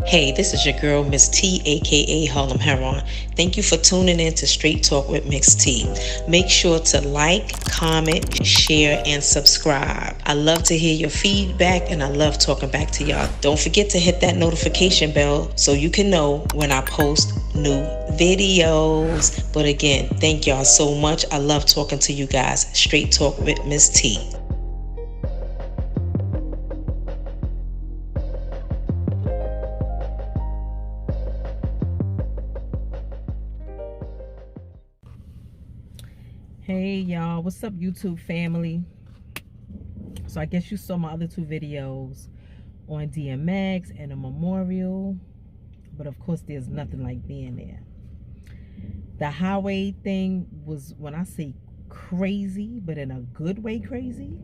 Hey, this is your girl, Miss T, aka Harlem Heron. Thank you for tuning in to Straight Talk with Miss T. Make sure to like, comment, share, and subscribe. I love to hear your feedback and I love talking back to y'all. Don't forget to hit that notification bell so you can know when I post new videos. But again, thank y'all so much. I love talking to you guys. Straight Talk with Miss T. Hey y'all, what's up YouTube family? So I guess you saw my other two videos on DMX and a memorial, but of course there's nothing like being there. The highway thing was, when I say crazy, but in a good way crazy.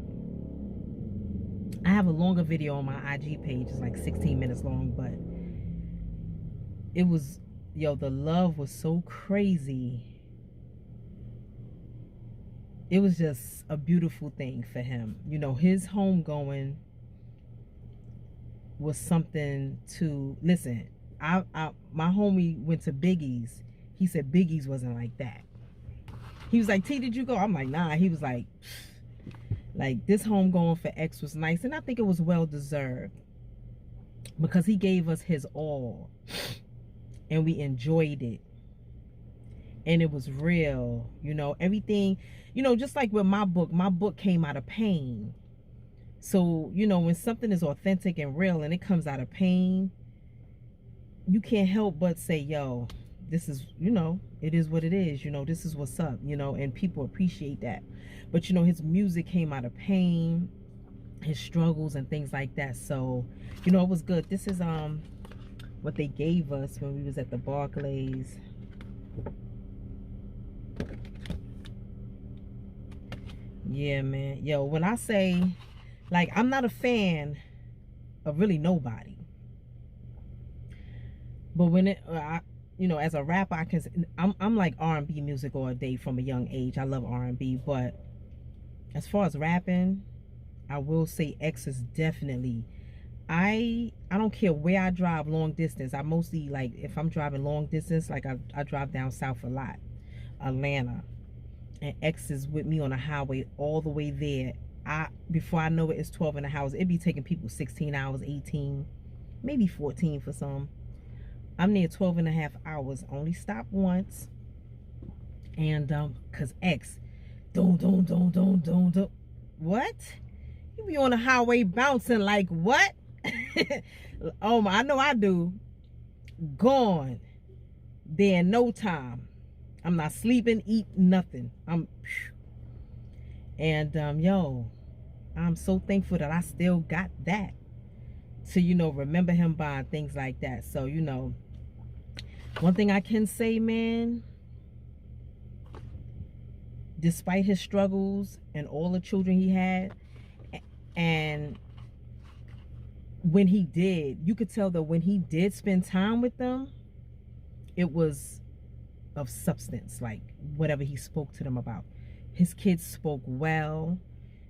I have a longer video on my IG page, it's like 16 minutes long, but it was, the love was so crazy. It was just a beautiful thing for him. His homegoing was something to listen. My homie went to Biggie's. He said Biggie's wasn't like that. He was like, T, did you go? I'm like, nah. He was like this homegoing for X was nice, and I think it was well deserved because he gave us his all, and we enjoyed it. And it was real, everything, just like with my book came out of pain. So, when something is authentic and real and it comes out of pain, you can't help but say, yo, this is, it is what it is, this is what's up, and people appreciate that. But, his music came out of pain, his struggles and things like that. So, it was good. This is what they gave us when we was at the Barclays. Yeah, man. Yo, when I say, I'm not a fan of really nobody, but when as a rapper, I'm like R&B music all day from a young age. I love R&B, but as far as rapping, I will say X is definitely. I don't care where I drive long distance. I mostly, if I'm driving long distance, I drive down south a lot, Atlanta. And X is with me on the highway all the way there. Before I know it, it's 12 in the house. It'd be taking people 16 hours, 18, maybe 14 for some. I'm near 12 and a half hours. Only stop once. And cause X, don't. What? You be on the highway bouncing like what? Oh, I know I do. Gone. There in no time. I'm not sleeping, eat nothing. Yo, I'm so thankful that I still got that to, remember him by things like that. So, one thing I can say, man, despite his struggles and all the children he had, and when he did, you could tell that when he did spend time with them, it was of substance, like whatever he spoke to them about. His kids spoke well.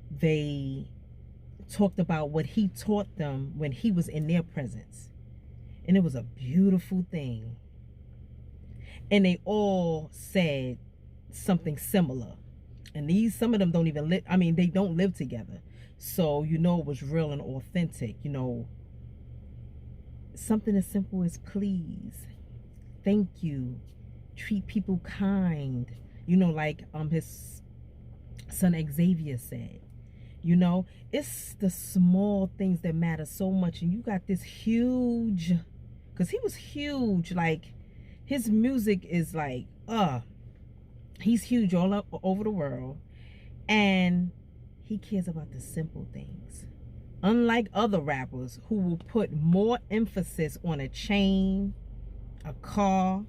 They talked about what he taught them when he was in their presence, and it was a beautiful thing. And they all said something similar, and some of them don't even live, they don't live together, so it was real and authentic. Something as simple as please, thank you, treat people kind, like his son Xavier said. It's the small things that matter so much. And you got this huge, because he was huge, his music is he's huge all up over the world, and he cares about the simple things, unlike other rappers who will put more emphasis on a chain, a car,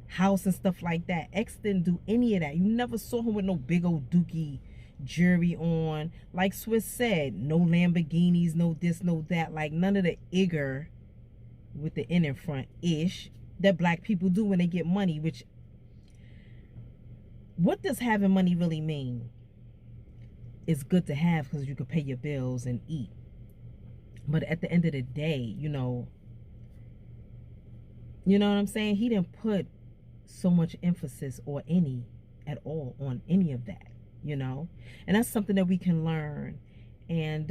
house and stuff like that. X didn't do any of that. You never saw him with no big old dookie jewelry on. Like Swiss said, no Lamborghinis, no this, no that. None of the igger with the in front ish that black people do when they get money. Which, what does having money really mean? It's good to have because you can pay your bills and eat. But at the end of the day, You know what I'm saying? He didn't put so much emphasis or any at all on any of that, you know? And that's something that we can learn. And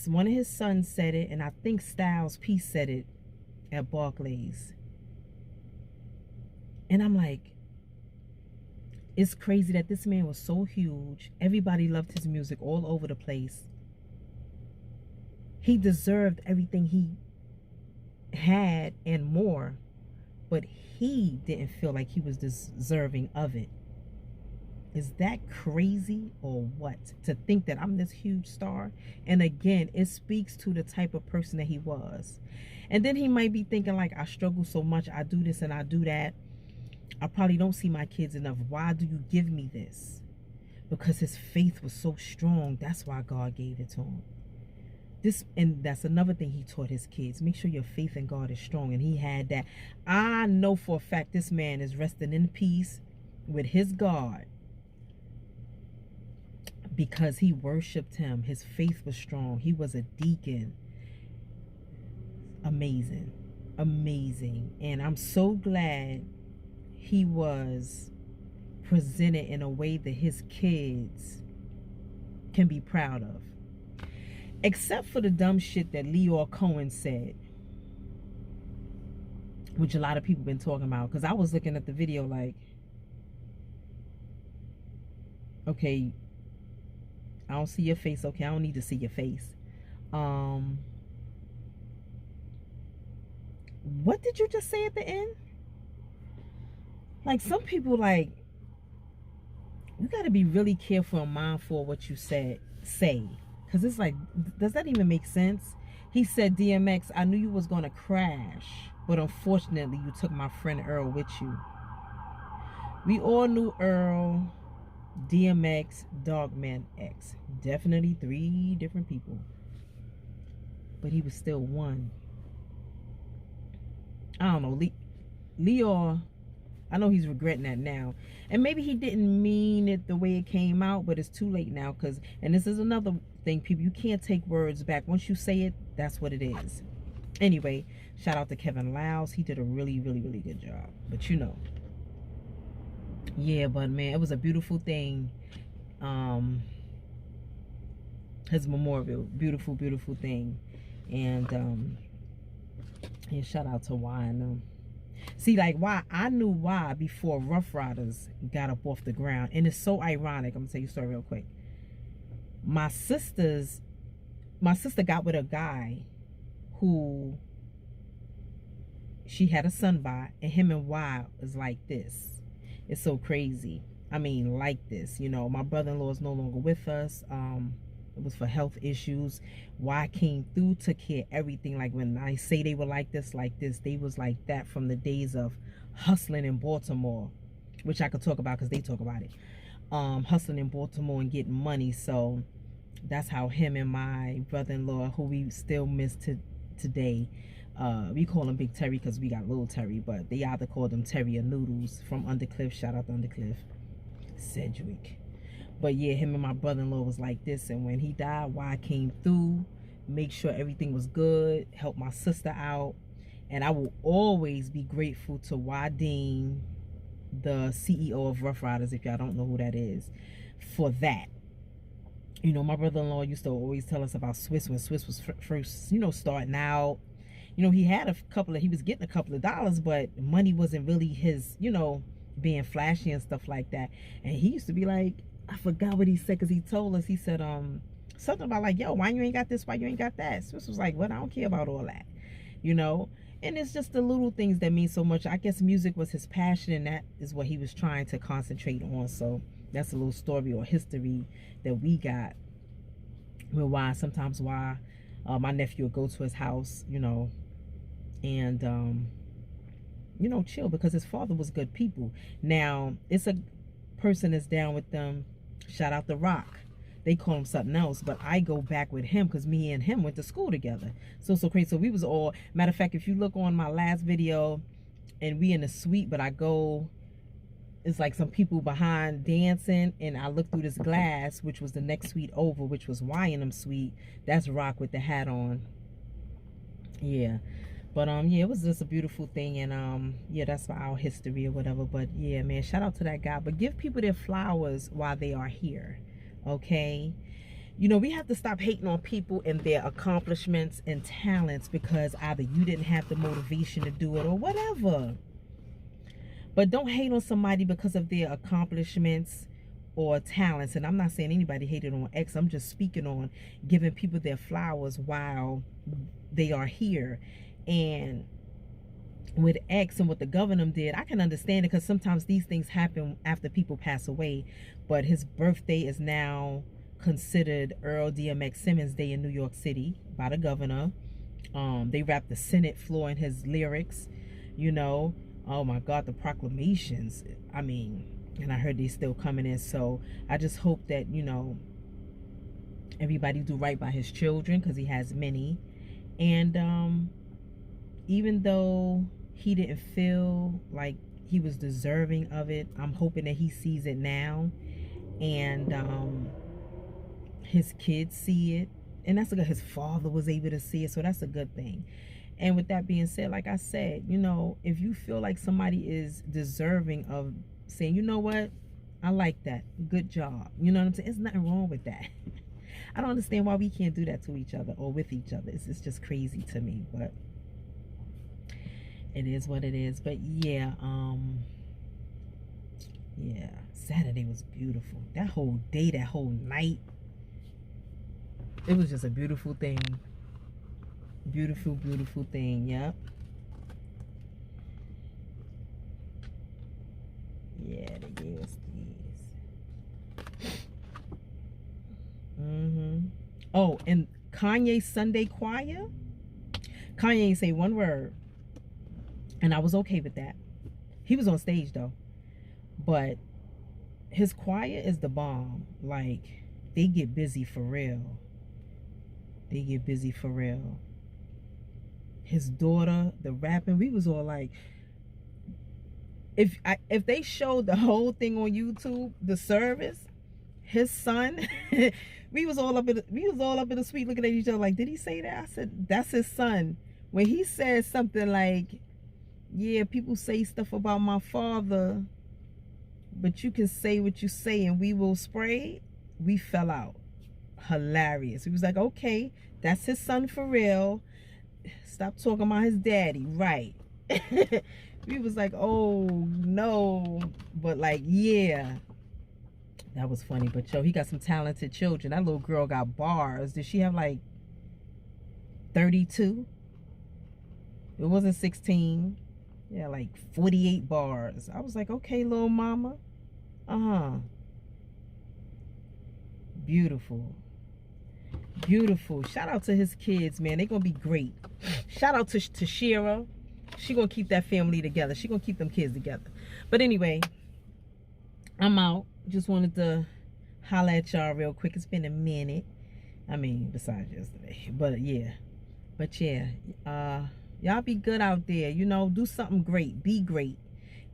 one of his sons said it, and I think Styles P said it at Barclays. And I'm like, it's crazy that this man was so huge. Everybody loved his music all over the place. He deserved everything he had and more, but he didn't feel like he was deserving of it. Is that crazy or what? To think that I'm this huge star? And again, it speaks to the type of person that he was. And then he might be thinking like, I struggle so much, I do this and I do that. I probably don't see my kids enough. Why do you give me this? Because his faith was so strong. That's why God gave it to him. And that's another thing he taught his kids. Make sure your faith in God is strong. And he had that. I know for a fact this man is resting in peace with his God, because he worshiped him. His faith was strong. He was a deacon. Amazing. Amazing. And I'm so glad he was presented in a way that his kids can be proud of. Except for the dumb shit that Lyor Cohen said, which a lot of people been talking about. Because I was looking at the video like, okay, I don't see your face. Okay, I don't need to see your face. What did you just say at the end? Like, some people, like, you got to be really careful and mindful of what you say. Because it's like, does that even make sense? He said, DMX, I knew you was going to crash, but unfortunately, you took my friend Earl with you. We all knew Earl, DMX, Dogman X. Definitely 3 different people. But he was still one. I don't know. Lyor, I know he's regretting that now. And maybe he didn't mean it the way it came out, but it's too late now. And this is another thing, people. You can't take words back. Once you say it, that's what it is. Anyway, shout out to Kevin Liles. He did a really, really, really good job. But you know. Yeah, but man, it was a beautiful thing. His memorial. Beautiful, beautiful thing. And shout out to Y and them. See, like, why I knew why before Rough Riders got up off the ground. And it's so ironic. I'm gonna tell you a story real quick. My sister got with a guy who she had a son by, and him and Y is like this. It's so crazy. I mean, like this. You know, my brother-in-law is no longer with us. It was for health issues. Y came through, took care of everything. Like, when I say they were like this, they was like that from the days of hustling in Baltimore, which I could talk about because they talk about it. Hustling in Baltimore and getting money. So that's how him and my brother-in-law, who we still miss today, we call him Big Terry because we got Little Terry, but they either called him Terry or Noodles from Undercliff. Shout out to Undercliff. Sedgwick. But yeah, him and my brother-in-law was like this. And when he died, Y came through, make sure everything was good, helped my sister out. And I will always be grateful to Y Dean, the CEO of Rough Riders, if y'all don't know who that is, for that. You know, my brother-in-law used to always tell us about Swiss when Swiss was first, you know, starting out. You know, he was getting a couple of dollars, but money wasn't really his, you know, being flashy and stuff like that. And he used to be like, I forgot what he said, because he told us, he said something about like, yo, why you ain't got this, why you ain't got that? Swiss was like, what? I don't care about all that, you know. And it's just the little things that mean so much. I guess music was his passion, and that is what he was trying to concentrate on. So that's a little story or history that we got with Y. Sometimes Y, my nephew would go to his house, you know, and you know, chill, because his father was good people. Now it's a person that's down with them. Shout out to Rock. They call him something else, but I go back with him because me and him went to school together. So crazy. So we was all, matter of fact, if you look on my last video, and we in the suite, but I go, it's like some people behind dancing, and I look through this glass, which was the next suite over, which was Y&M suite. That's Rock with the hat on. Yeah. But yeah, it was just a beautiful thing, and yeah, that's for our history or whatever. But yeah, man, shout out to that guy. But give people their flowers while they are here, okay? You know, we have to stop hating on people and their accomplishments and talents because either you didn't have the motivation to do it or whatever. But don't hate on somebody because of their accomplishments or talents. And I'm not saying anybody hated on X. I'm just speaking on giving people their flowers while they are here. And with X and what the governor did, I can understand it because sometimes these things happen after people pass away. But his birthday is now considered Earl DMX Simmons Day in New York City by the governor. They wrapped the Senate floor in his lyrics, you know. Oh my God, the proclamations. I mean, and I heard they still coming in. So I just hope that, you know, everybody do right by his children because he has many. And even though he didn't feel like he was deserving of it, I'm hoping that he sees it now. And his kids see it. And that's good. His father was able to see it. So that's a good thing. And with that being said, like I said, you know, if you feel like somebody is deserving of saying, you know what, I like that, good job, you know what I'm saying? There's nothing wrong with that. I don't understand why we can't do that to each other or with each other. It's just crazy to me, but it is what it is. But yeah, yeah, Saturday was beautiful. That whole day, that whole night, it was just a beautiful thing. Beautiful, beautiful thing. Yep. Yeah, they gave us these. Oh, and Kanye's Sunday choir. Kanye ain't say one word, and I was okay with that. He was on stage though, but his choir is the bomb. Like, they get busy for real. They get busy for real. His daughter, the rapping, we was all like, if they showed the whole thing on YouTube, the service, his son, we was all up in the suite looking at each other like, did he say that? I said, that's his son. When he said something like, yeah, people say stuff about my father, but you can say what you say and we will spray, we fell out. Hilarious. He was like, okay, that's his son for real. Stop talking about his daddy. Right. We was like, oh no. But like, yeah, that was funny. But yo, he got some talented children. That little girl got bars. Did she have like 32? It wasn't 16. Yeah, like 48 bars. I was like, okay, little mama. Beautiful. Beautiful. Shout out to his kids, man. They're gonna be great. Shout out to Shira. She gonna keep that family together. She gonna keep them kids together. But anyway, I'm out. Just wanted to holler at y'all real quick. It's been a minute. I mean, besides yesterday. But yeah. Y'all be good out there. You know, do something great. Be great.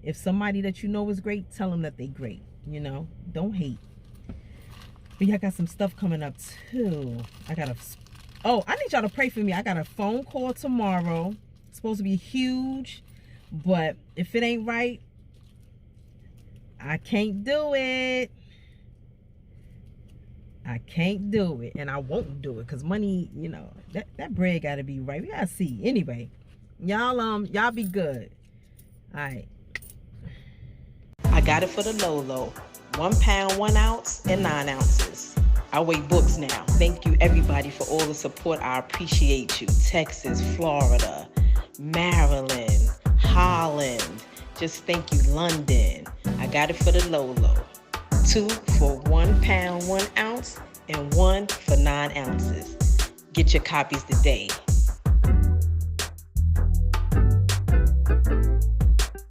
If somebody that you know is great, tell them that they great. You know, don't hate. But y'all got some stuff coming up too. I need y'all to pray for me. I got a phone call tomorrow. It's supposed to be huge, but if it ain't right, I can't do it. I can't do it, and I won't do it because money, you know, that bread got to be right. We gotta see. Anyway, y'all be good. All right. I got it for the low. 1 pound, 1 ounce, and 9 ounces. I weigh books now. Thank you, everybody, for all the support. I appreciate you. Texas, Florida, Maryland, Holland. Just thank you, London. I got it for the low. 2 for 1 pound, 1 ounce, and 1 for 9 ounces. Get your copies today.